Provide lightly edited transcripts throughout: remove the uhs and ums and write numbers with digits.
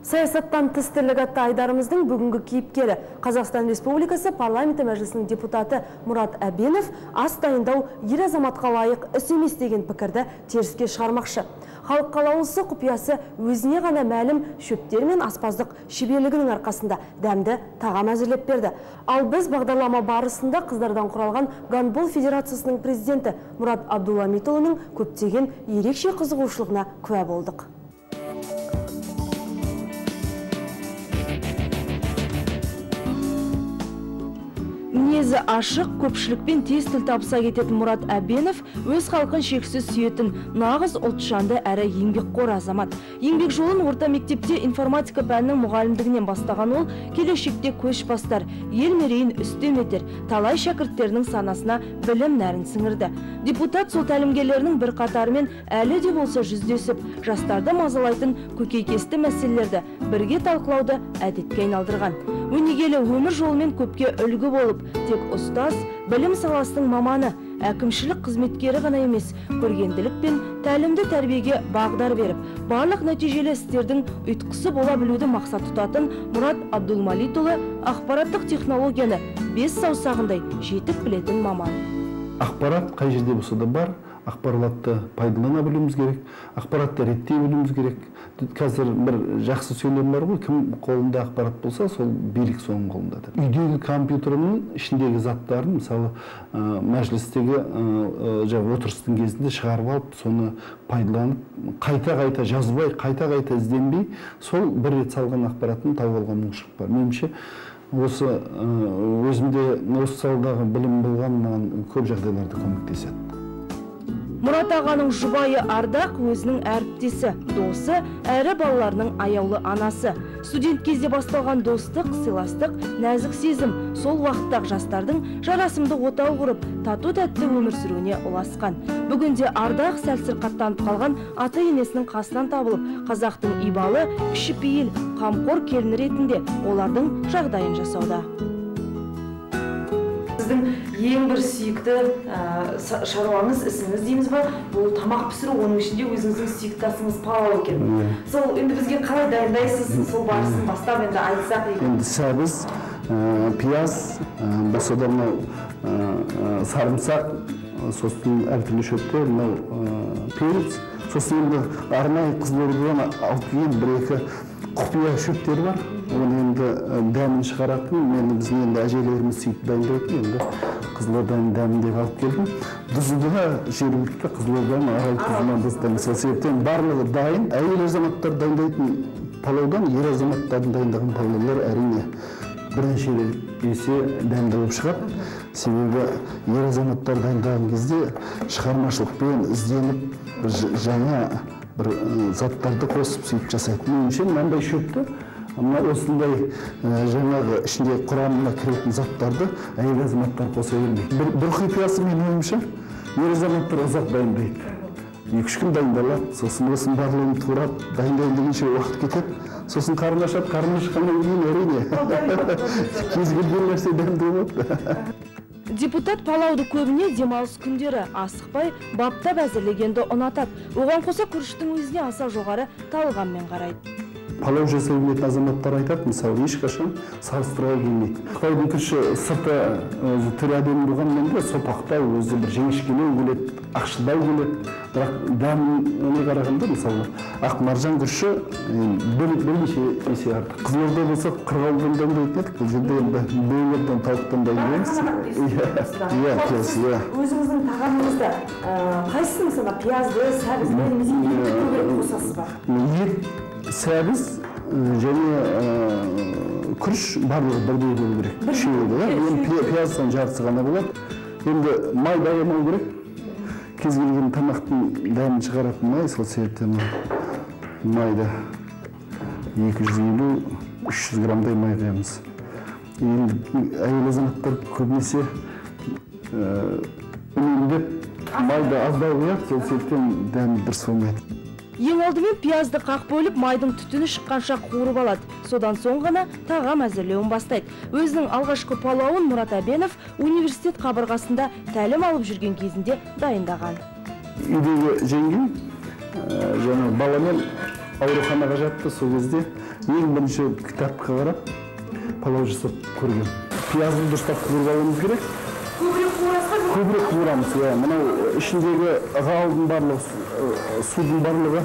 Саясаттан тыс тірлік атты айдарымыздың бүгінгі кейіпкері Қазақстан Республикасы парламенті мәжілісінің депутаты Мұрат Әбенов ас дайындау ер азаматқа лайық іс емес деген пікірді теріске шығармақшы. Халық қалаулысы құпиясы өзіне ғана мәлім шөптер мен аспаздық шеберлігінің арқасында дәмді тағам әзірлеп берді. Ал біз бағдарлама барысында қыздардан құралған гандбол федерациясының президенті Мұрат Абдулламитұлының көптеген ерекше қызығушылығына куә болдық. Мінезі ашық, көпшілікпен тез тіл табыса кететін Мұрат Әбенов өз халқын шексіз сүйетін нағыз ұлтжанды әрі еңбекқор азамат. Еңбек жолын орта мектепте информатика пәнінің мұғалімдігінен бастаған ол, келешекте көш бастар, ел мерейін үстем етер, талай шәкірттерінің санасына білім нәрін сіңірді. Депутат сол тәлімгерлерінің бір қатарымен әлі де болса жүздесіп, жастарды мазалайтын көкейкесті мәселелерді бірге талқылауды әдетке айналдырған. Өнегелі өмір жолымен көпке үлгі болып, тек ұстаз, білім саласының маманы, әкімшілік қызметкері ғана емес, көргенділік пен тәлімді тәрбиеге бағдар беріп, барлық нәтижелі істердің ұйытқысы бола білуді мақсат тұтатын Мұрат Абдулмалитұлы ақпараттық технологияны 5 саусағындай жетік білетін маман. Ақпарат қай жерде болса да бар, ақпаратты пайдалана білуіміз керек, ақпаратты реттей білуіміз керек. Қазір бір жақсы сөйлем бар ғой, кім қолында ақпарат болса, сол билік соның қолында. Үйдегі компьютерінің ішіндегі заттарын, мысалы, мәжілістегі отырыстың кезінде шығарып алып, соны пайдаланып, қайта-қайта жазбай, қайта-қайта ізденбей, сол бір рет салған ақпаратын тауып алған мүмкіншілік бар. Меніңше, осы өзімде осы саладағы білім болған маған көп жағдайларда көмектеседі. Мұрат ағаның жұбайы Ардақ өзінің әріптесі, досы, әрі балаларының аяулы анасы. Студент кезде басталған достық, сыйластық, нәзік сезім сол уақыттағы жастардың жарасымды отау құрып, тату-тәтті өмір сүруіне ұласқан. Бүгінде Ардақ сәл сырқаттанып қалған ата-енесінің қасынан табылып, қазақтың ибалы, кішіпейіл, қамқор келіні ретінде олардың жағдайын жасауда. Сіздің ең бір сүйікті шаруаңыз, ісіңіз дейміз ба, бұл тамақ пісіру, оның ішінде өзіңіздің сүйікті асыңыз палау екен. Сол енді бізге қалай дайындайсыз, сол барысын бастап енді айтсақ. Енді сәбіз, пияз, болса да сарымсақ, сосын әртүрлі шөптер, перец, сосын енді арнайы Қызылордадан алып келген бір-екі құпия шөптер бар. Оны енді дәмін шығаратын, біздің енді әжелеріміз сөйтіп дайындайтын, енді Қызылорданың дәмін деп алып келдім. Дүзуді жергілікті Қызылорданың арал тұзынан бастаймыз. Сол себептен барлығы дайын. Әйел азаматтар дайындайтын палаудан ер азаматтардың дайындаған палаулар әрине бірнеше есе дәмді болып шығады. Себебі ер азаматтар дайындаған кезде шығармашылықпен ізденіп жаңа бір заттарды қосып сөйтіп жасайтын. Меніңше мынандай шөпті, осындай жаңағы ішінде құрамына кіретін заттарды әйел азаматтар қоса бермейді. Бір құпиясы менің ойымша, ер азаматтар ұзақ дайындайды. 2-3 күн дайындалады, сосын осын барлығын турап, дайындайын дегенше уақыт кетеді. Сосын қарны ашады, қарны шыққаннан кейін әрине. Кез келген нәрсе дәмді болады. Депутат палауды көбіне демалыс күндері асықпай, баптап әзірлегенді ұнатады. Оған қоса күріштің өзіне аса жоғары талғаммен қарайды. Палау жасай білетін азаматтар айтады, мысалы, ешқашан салыстыруға келмейді. Қытайдың күші сырты түрі әдемі болғанмен де сопақтау, өзі бір жіңішкелеу келеді, ақшылдау келеді. Бірақ дәміне қарағанда, мысалы, ақ маржан күші бірнеше есе артық. Қызылорда болса қырғауылдан дайындайтын едік, бұл жерде енді бөйлерден, тауықтан дайындаймыз. Өзіңіздің тағамыңызда қайсысын мысалы пиязды, сәбізді, немесе етті көбірек қосасыз ба? Сәбіз және күріш барлығы бірдей болу керек. Енді пияз соң жартысы ғана болады. Енді май дайындау керек. Кез келген тамақтың дәмін шығаратын май, сол себептен майда 250-300 граммдай май құямыз. Енді әйел азаматтар көбінесе үнемдеп майды аздау қояды, сол себептен дәмі дұрыс болмайды. Ең алдымен пиязды қақ бөліп, майдың түтіні шыққанша қуырып алады. Содан соң ғана тағам әзірлеуін бастайды. Өзінің алғашқы палауын Мұрат Әбенов университет қабырғасында тәлім алып жүрген кезінде дайындаған. Үйдегі жеңгем, жаңа баламен ауруханаға жатты. Сол кезде ең бірінші кітапқа қарап палау жасап көрген. Пиязды дұрыстап қуырып алуымыз керек. Көбірек қуырамыз. Мынау ішіндегі ғалдың барлығы, судың барлығы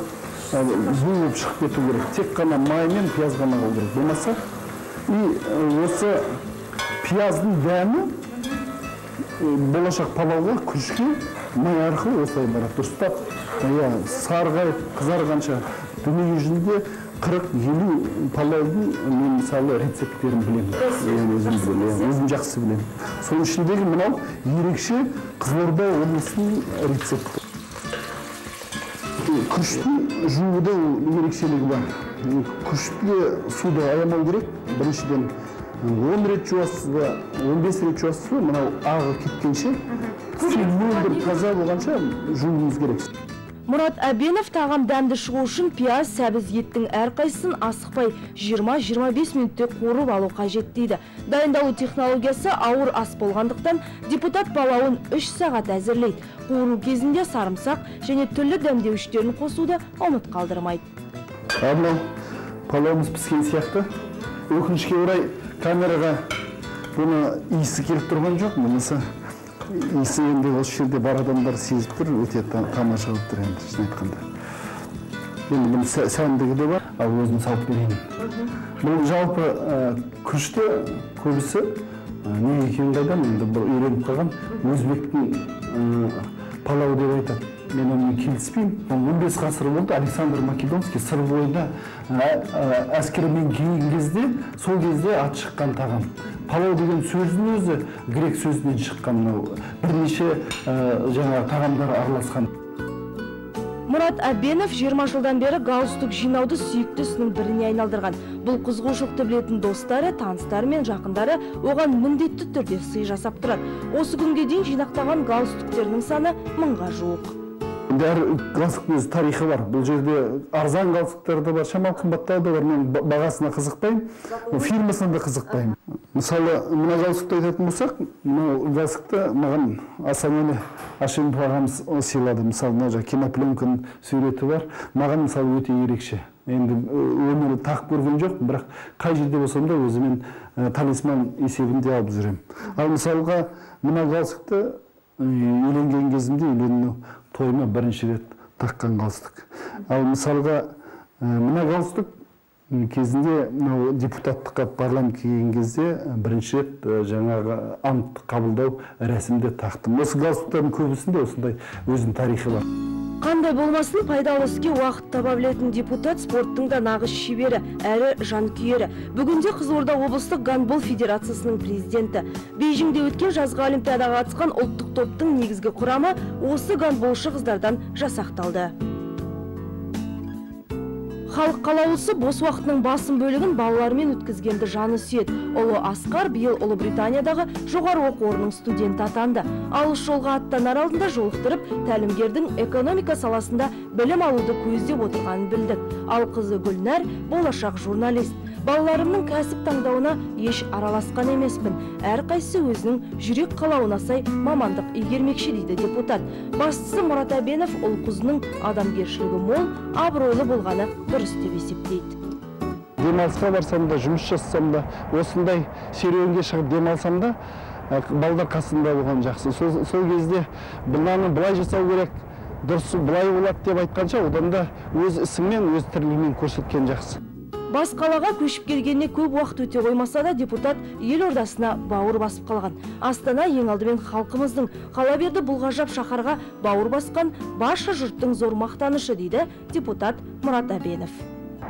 буылып шығып кету керек. Тек қана май мен пияз ғана қалу керек. Болмаса, осы пияздың дәмі болашақ палауға күшке май арқылы осылай барады. Дұрыстап сарғайып қызарғанша дүние жүзінде 40-50 палаудың мен мысалы рецепттерін білемін. Өзім жақсы білемін. Соның ішіндегі мынау ерекше Қызылорда облысының рецепті. Күріштің жууда ерекшелігі бар. Күрішті суды аямау керек. Біріншіден 10 рет жуасыз ба, 15 рет жуасыз ба, мынау ағы кеткенше, бір таза болғанша жууымыз керек. Мұрат Әбенов тағам дәмді шығу үшін пияз, сәбіз, еттің әрқайсысын асықпай 20-25 минутте қуырып алу қажет дейді. Дайындалу технологиясы ауыр ас болғандықтан депутат палауын 3 сағат әзірлейді. Қуыру кезінде сарымсақ және түрлі дәмдеуіштерін қосуды ұмыт қалдырмайды. Мынау палауымыз піскен сияқты. Өкінішке орай камераға бұны иісі келіп тұрған жоқ. Мұнысы иісі енді осы жерде бар адамдар сезіп тұр, өте тамаша болып тұр енді, шын айтқанда. Енді бұның сәндігі де бар, ал өзім салып берейін. Бұл жалпы күрішті көбісі не екенін қайдан, енді бұл үйреніп қалған өзбектің палау деп айтады. Мен онымен келіспеймін. 15 ғасыр болды, Александр Македонский сыр бойында әскермен келген кезде, сол кезде ат шыққан тағам. Палау деген сөздің өзі грек сөзінен шыққан, бірнеше тағамдар араласқан. Мұрат Әбенов 20 жылдан бері галстук жинауды сүйікті ісінің біріне айналдырған. Бұл қызығушылықты білетін достары, таныстары мен жақындары оған міндетті түрде сый жасап тұрады. Осы күнге дейін жинақтаған галстуктерінің саны 1000-ға жуық. Әр галстуктың өз тарихы бар. Бұл жерде арзан галстуктар да бар, шамал қымбаттау да бар. Мен бағасына қызықпаймын, фирмасына да қызықпаймын. Мысалы, мына галстукты айтатын болсақ, мына галстукты маған Асанәлі Ашимов ағамыз сыйлады. Мысалы, мына кинопленканың суреті бар. Маған мысалы өте ерекше. Енді өмірі тақ көрген жоқ, бірақ қай жерде болсам да өзімен талисман есебінде алып жүремін. Ал мысалға, мына галстукты үйленген кезімде үйлену тойыма бірінші рет таққан галстук. Ал мысалға, мына галстук кезінде депутаттыққа парламентке келген кезде бірінші рет жаңағы ант қабылдау рәсімде тақтым. Осы галстуктардың көбісінде осындай өзінің тарихы бар. Қандай болмасын, пайдалы іске уақыт таба білетін депутат спорттың да нағыз шебері, әрі жанкүйері. Бүгінде Қызылорда облыстық гандбол федерациясының президенті. Бейжіңде өткен жазғы олимпиадаға қатысқан ұлттық топтың негізгі құрамы осы гандболшы қыздардан жасақталды. Халық қалаулысы бос уақытының басым бөлігін балалармен өткізгенді жаны сүйеді. Ұлы Асқар биыл Ұлыбританиядағы жоғары оқу орнының студенті атанды. Алыс жолға аттанар алдында жолықтырып, тәлімгердің экономика саласында білім алуды көздеп отырғанын білдік. Ал қызы Гүлнәр болашақ журналист. Балаларымның кәсіп таңдауына еш араласқан емеспін. Әрқайсысы өзінің жүрек қалауына сай мамандық игермекші дейді депутат. Бастысы Мұрат Әбенов ұл қызының адамгершілігі мол, абыройлы болғаны дұрыс деп есептейді. Демалысқа барсам да, жұмыс жасасам да, осындай серуенге шығып демалсам да, балдар қасында болған жақсы. Сол кезде бұнаны былай жасау керек, дұрысы былай болады деп айтқанша, одан да өз ісімен, өз тірлігімен көрсеткен жақсы. Бас қалаға көшіп келгеніне көп уақыт өте қоймаса да, депутат ел ордасына бауыр басып қалған. Астана ең алдымен халқымыздың, қала берді бұл ғажап шаһарға бауыр басқан барша жұрттың зор мақтанышы дейді депутат Мұрат Әбенов.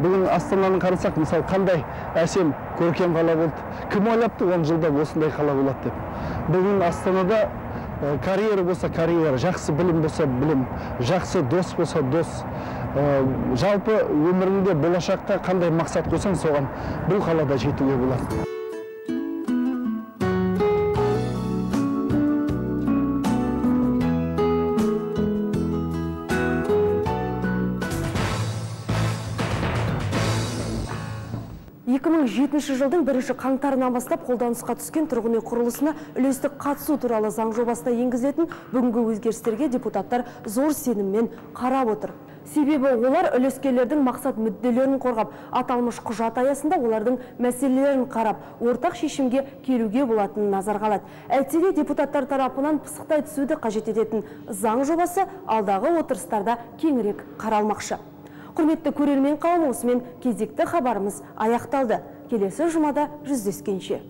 Бүгін Астананы қарасақ, мысалы, қандай әсем көркем қала болды. Кім ойлапты 10 жылда осындай қала болады деп. Бүгін Астанада карьера болса карьера, жақсы білім болса білім, жақсы дос болса дос. Жалпы өмірінде болашаққа қандай мақсат қойсаң, соған бұл қалада жетуге болады. жылдың 1 қаңтарынан бастап қолданысқа түскен тұрғын үй құрылысына үлестік қатысу туралы заң жобасына енгізілетін бүгінгі өзгерістерге депутаттар зор сеніммен қарап отыр. Себебі олар үлескерлердің мақсат мүдделерін қорғап, аталмыш құжат аясында олардың мәселелерін қарап, ортақ шешімге келуге болатынын назарға алады. Әйтсе де депутаттар тарапынан пысықтай түсуді қажет ететін заң жобасы алдағы отырыстарда кеңірек қаралмақшы. Құрметті көрермен қауым, осымен кезекті хабарымыз аяқталды. Келесі жұмада жүздескенше.